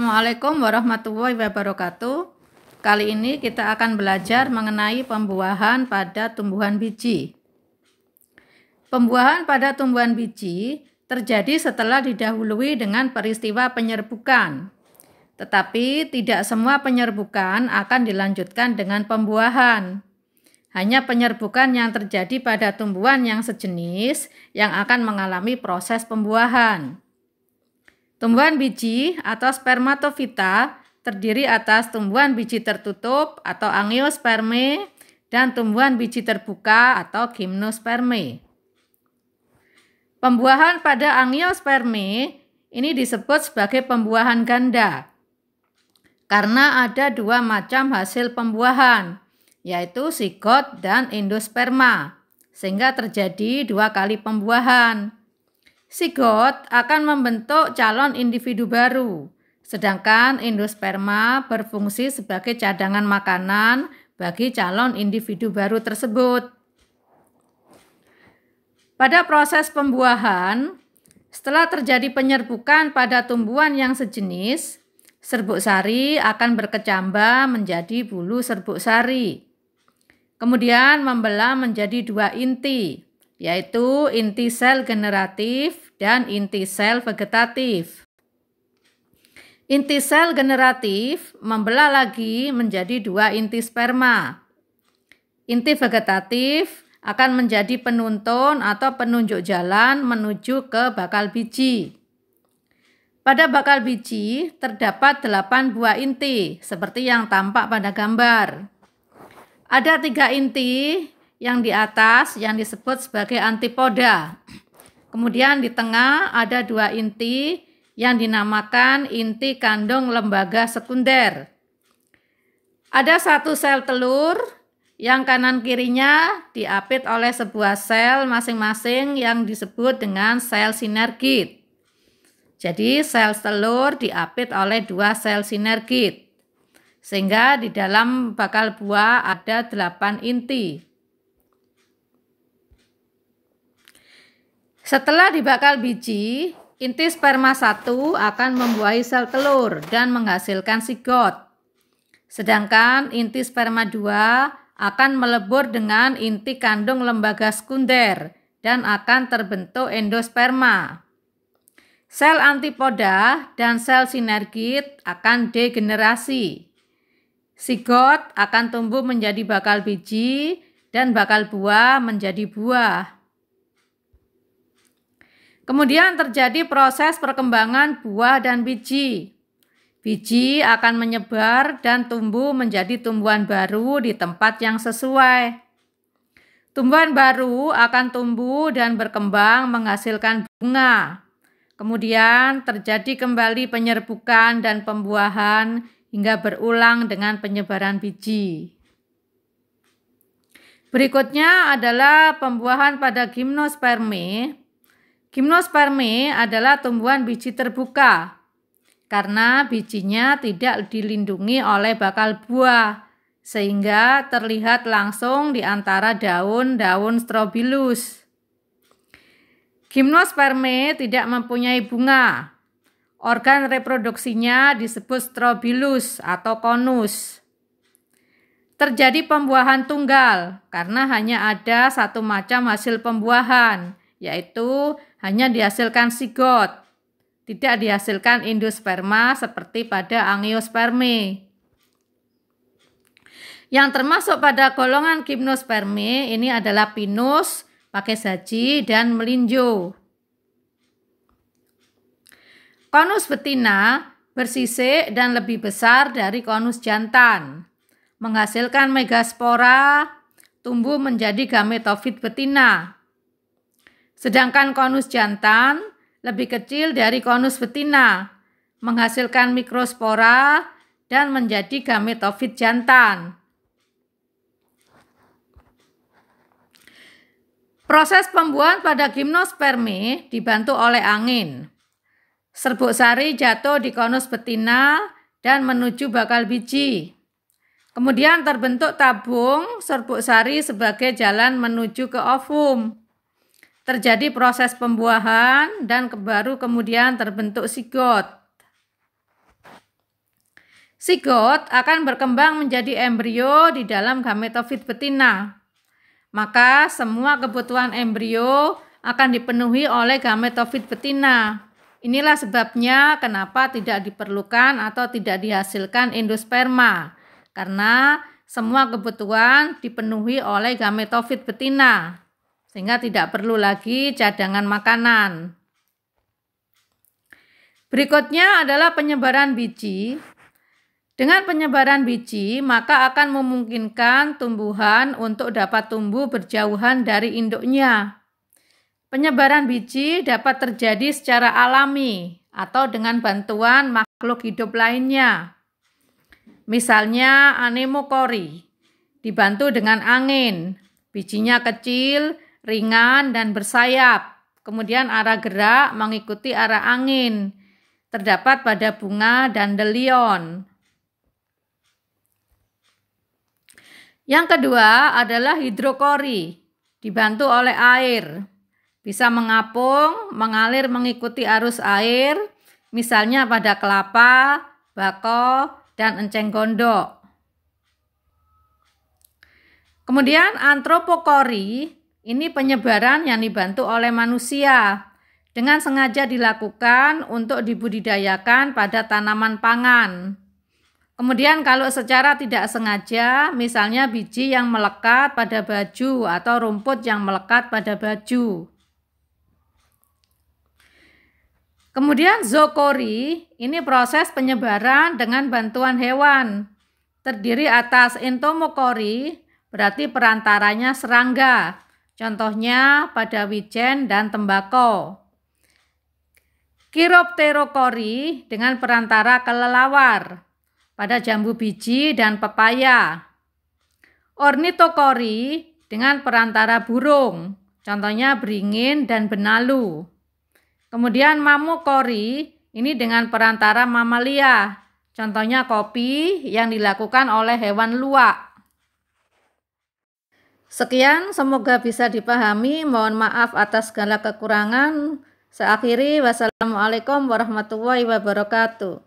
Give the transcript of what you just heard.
Assalamualaikum warahmatullahi wabarakatuh. Kali ini kita akan belajar mengenai pembuahan pada tumbuhan biji. Pembuahan pada tumbuhan biji terjadi setelah didahului dengan peristiwa penyerbukan. Tetapi tidak semua penyerbukan akan dilanjutkan dengan pembuahan. Hanya penyerbukan yang terjadi pada tumbuhan yang sejenis yang akan mengalami proses pembuahan. Tumbuhan biji atau spermatofita terdiri atas tumbuhan biji tertutup atau angiosperme dan tumbuhan biji terbuka atau gimnosperme. Pembuahan pada angiosperme ini disebut sebagai pembuahan ganda karena ada dua macam hasil pembuahan, yaitu sigot dan endosperma, sehingga terjadi dua kali pembuahan. Sigot akan membentuk calon individu baru, sedangkan endosperma berfungsi sebagai cadangan makanan bagi calon individu baru tersebut. Pada proses pembuahan, setelah terjadi penyerbukan pada tumbuhan yang sejenis, serbuk sari akan berkecambah menjadi bulu serbuk sari. Kemudian membelah menjadi dua inti, yaitu inti sel generatif dan inti sel vegetatif. Inti sel generatif membelah lagi menjadi dua inti sperma. Inti vegetatif akan menjadi penuntun atau penunjuk jalan menuju ke bakal biji. Pada bakal biji terdapat 8 buah inti, seperti yang tampak pada gambar. Ada 3 inti yang di atas yang disebut sebagai antipoda. Kemudian di tengah ada 2 inti yang dinamakan inti kandung lembaga sekunder. Ada 1 sel telur yang kanan kirinya diapit oleh sebuah sel masing-masing yang disebut dengan sel sinergit. Jadi sel telur diapit oleh 2 sel sinergit. Sehingga di dalam bakal buah ada 8 inti. Setelah di bakal biji, inti sperma 1 akan membuahi sel telur dan menghasilkan sigot. Sedangkan inti sperma 2 akan melebur dengan inti kandung lembaga sekunder dan akan terbentuk endosperma. Sel antipoda dan sel sinergit akan degenerasi. Sigot akan tumbuh menjadi bakal biji dan bakal buah menjadi buah. Kemudian terjadi proses perkembangan buah dan biji. Biji akan menyebar dan tumbuh menjadi tumbuhan baru di tempat yang sesuai. Tumbuhan baru akan tumbuh dan berkembang menghasilkan bunga. Kemudian terjadi kembali penyerbukan dan pembuahan hingga berulang dengan penyebaran biji. Berikutnya adalah pembuahan pada gimnosperme. Gimnosperme adalah tumbuhan biji terbuka karena bijinya tidak dilindungi oleh bakal buah sehingga terlihat langsung di antara daun-daun strobilus. Gimnosperme tidak mempunyai bunga. Organ reproduksinya disebut strobilus atau konus. Terjadi pembuahan tunggal karena hanya ada 1 macam hasil pembuahan, yaitu hanya dihasilkan sigot, tidak dihasilkan endosperma seperti pada angiosperme. Yang termasuk pada golongan gimnosperme ini adalah pinus, pakai saji, dan melinjo. Konus betina bersisik dan lebih besar dari konus jantan, menghasilkan megaspora, tumbuh menjadi gametofit betina. Sedangkan konus jantan lebih kecil dari konus betina, menghasilkan mikrospora dan menjadi gametofit jantan. Proses pembuahan pada gimnosperme dibantu oleh angin. Serbuk sari jatuh di konus betina dan menuju bakal biji. Kemudian terbentuk tabung serbuk sari sebagai jalan menuju ke ovum. Terjadi proses pembuahan dan baru kemudian terbentuk sigot. Sigot akan berkembang menjadi embrio di dalam gametofit betina. Maka semua kebutuhan embrio akan dipenuhi oleh gametofit betina. Inilah sebabnya kenapa tidak diperlukan atau tidak dihasilkan endosperma. Karena semua kebutuhan dipenuhi oleh gametofit betina. Sehingga tidak perlu lagi cadangan makanan. Berikutnya adalah penyebaran biji. Dengan penyebaran biji, maka akan memungkinkan tumbuhan untuk dapat tumbuh berjauhan dari induknya. Penyebaran biji dapat terjadi secara alami atau dengan bantuan makhluk hidup lainnya. Misalnya anemokori, dibantu dengan angin. Bijinya kecil, ringan, dan bersayap. Kemudian arah gerak mengikuti arah angin. Terdapat pada bunga dandelion. Yang kedua adalah hidrokori, dibantu oleh air. Bisa mengapung, mengalir mengikuti arus air, misalnya pada kelapa, bako, dan enceng gondok. Kemudian antropokori, ini penyebaran yang dibantu oleh manusia, dengan sengaja dilakukan untuk dibudidayakan pada tanaman pangan. Kemudian kalau secara tidak sengaja, misalnya biji yang melekat pada baju atau rumput yang melekat pada baju. Kemudian zookori, ini proses penyebaran dengan bantuan hewan. Terdiri atas entomokori, berarti perantaranya serangga. Contohnya pada wijen dan tembakau. Chiropterokori dengan perantara kelelawar. Pada jambu biji dan pepaya. Ornitokori dengan perantara burung, contohnya beringin dan benalu. Kemudian mamukori, ini dengan perantara mamalia, contohnya kopi yang dilakukan oleh hewan luwak. Sekian, semoga bisa dipahami. Mohon maaf atas segala kekurangan. Saya akhiri, wassalamualaikum warahmatullahi wabarakatuh.